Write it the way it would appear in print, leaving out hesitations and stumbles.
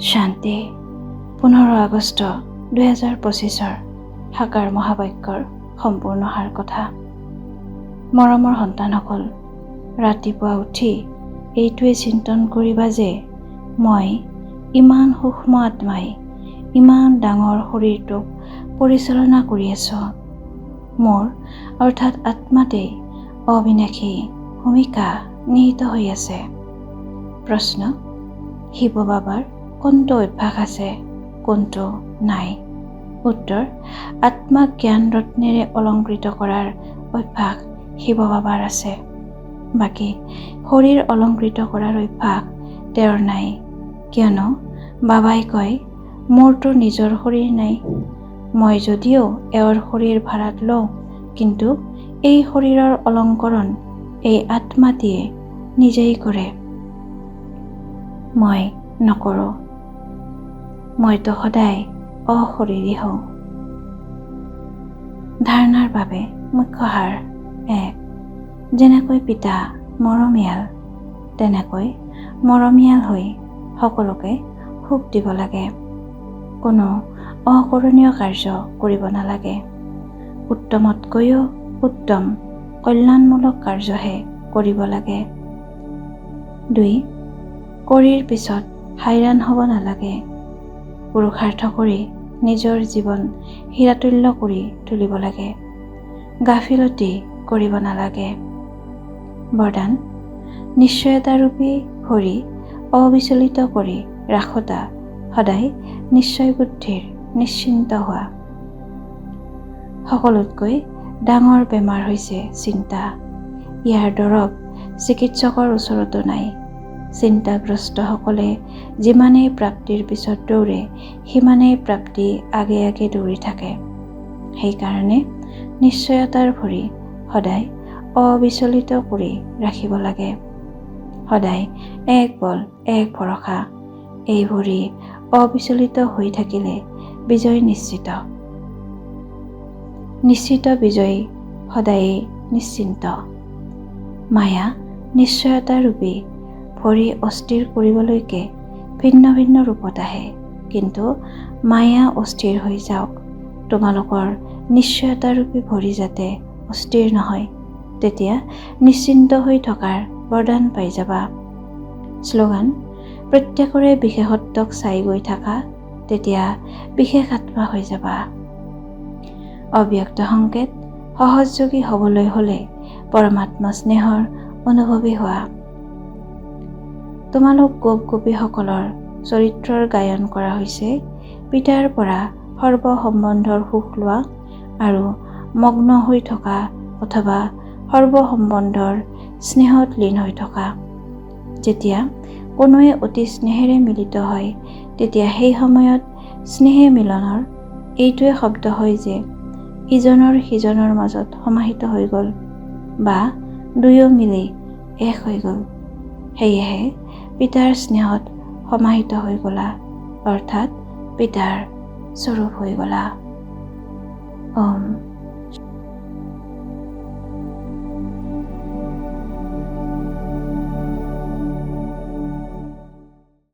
শান্তি 15 আগষ্ট 2025 সাকাৰ মহাবাক্যৰ সম্পূৰ্ণ সাৰ কথা। মৰমৰ সন্তানসকল, ৰাতিপুৱা উঠি এইটোৱে চিন্তন কৰিবা যে মই ইমান সূক্ষ্ম আত্মাই ইমান ডাঙৰ শৰীৰটোক পৰিচালনা কৰি আছোঁ। মোৰ অৰ্থাৎ আত্মাতেই অবিনাশী ভূমিকা নিহিত হৈ আছে। প্ৰশ্ন: শিৱ বাবাৰ কোনটো অভ্যাস আছে, কোনটো নাই? উত্তৰ: আত্মাক জ্ঞান ৰত্নেৰে অলংকৃত কৰাৰ অভ্যাস শিৱ বাবাৰ আছে। বাকী শৰীৰ অলংকৃত কৰাৰ অভ্যাস তেওঁৰ নাই। কিয়নো বাবাই কয়, মোৰতো নিজৰ শৰীৰ নাই। মই যদিও এওঁৰ শৰীৰ ভাড়াত লওঁ, কিন্তু এই শৰীৰৰ অলংকৰণ এই আত্মাটিয়ে নিজেই কৰে, মই নকৰোঁ। মইতো সদায় অশৰীৰী হওঁ। ধাৰণাৰ বাবে মুখ্য সাৰ: 1. যেনেকৈ পিতা মৰমীয়াল, তেনেকৈ মৰমীয়াল হৈ সকলোকে সুখ দিব লাগে। কোনো অকৰণীয় কাৰ্য কৰিব নালাগে। উত্তমতকৈও উত্তম কল্যাণমূলক কাৰ্যহে কৰিব লাগে। 2. কৰিৰ পিছত হাইৰাণ হ'ব নালাগে। পুৰুষাৰ্থ কৰি নিজৰ জীৱন হীৰাতুল্য কৰি তুলিব লাগে। গাফিলতি কৰিব নালাগে। বৰদান: নিশ্চয়তাৰূপী ভৰি অবিচলিত কৰি ৰাখোতা সদায় নিশ্চয় বুদ্ধিৰ নিশ্চিন্ত হোৱা। সকলোতকৈ ডাঙৰ বেমাৰ হৈছে চিন্তা। ইয়াৰ দৰৱ চিকিৎসকৰ ওচৰতো নাই। চিন্তাগ্ৰস্তসকলে যিমানেই প্ৰাপ্তিৰ পিছত দৌৰে, সিমানেই প্ৰাপ্তি আগে আগে দৌৰি থাকে। সেইকাৰণে নিশ্চয়তাৰ ভৰি সদায় অবিচলিত কৰি ৰাখিব লাগে। সদায় এক বল এক ভৰসা। এই ভৰি অবিচলিত হৈ থাকিলে বিজয় নিশ্চিত। নিশ্চিত বিজয়ী সদায়েই নিশ্চিন্ত। মায়া নিশ্চয়তাৰূপী ভৰি অস্থিৰ কৰিবলৈকে ভিন্ন ভিন্ন ৰূপত আহে, কিন্তু মায়া অস্থিৰ হৈ যাওক। তোমালোকৰ নিশ্চয়তাৰূপী ভৰি যাতে অস্থিৰ নহয়, তেতিয়া নিশ্চিন্ত হৈ থকাৰ বৰদান পাই যাবা। শ্লোগান: প্ৰত্যেকৰে বিশেষত্বক চাই গৈ থাকা, তেতিয়া বিশেষ আত্মা হৈ যাবা। অব্যক্ত সংকেত: সহযোগী হ'বলৈ হ'লে পৰমাত্মা স্নেহৰ অনুভৱী হোৱা। তোমালোক গোপ-গোপীসকলৰ চৰিত্ৰৰ গায়ন কৰা হৈছে পিতাৰ পৰা সৰ্বসম্বন্ধৰ সুখ লোৱা আৰু মগ্ন হৈ থকা অথবা সৰ্বসম্বন্ধৰ স্নেহত লীন হৈ থকা। যেতিয়া কোনোৱে অতি স্নেহেৰে মিলিত হয়, তেতিয়া সেই সময়ত স্নেহে মিলনৰ এইটোৱে শব্দ হয় যে ইজনৰ সিজনৰ মাজত সমাহিত হৈ গ'ল, বা দুয়ো মিলি এক হৈ গ'ল। সেয়েহে পিতাৰ স্নেহত সমাহিত হৈ গ'লা, অৰ্থাৎ পিতাৰ স্বৰূপ হৈ গ'লা। ওম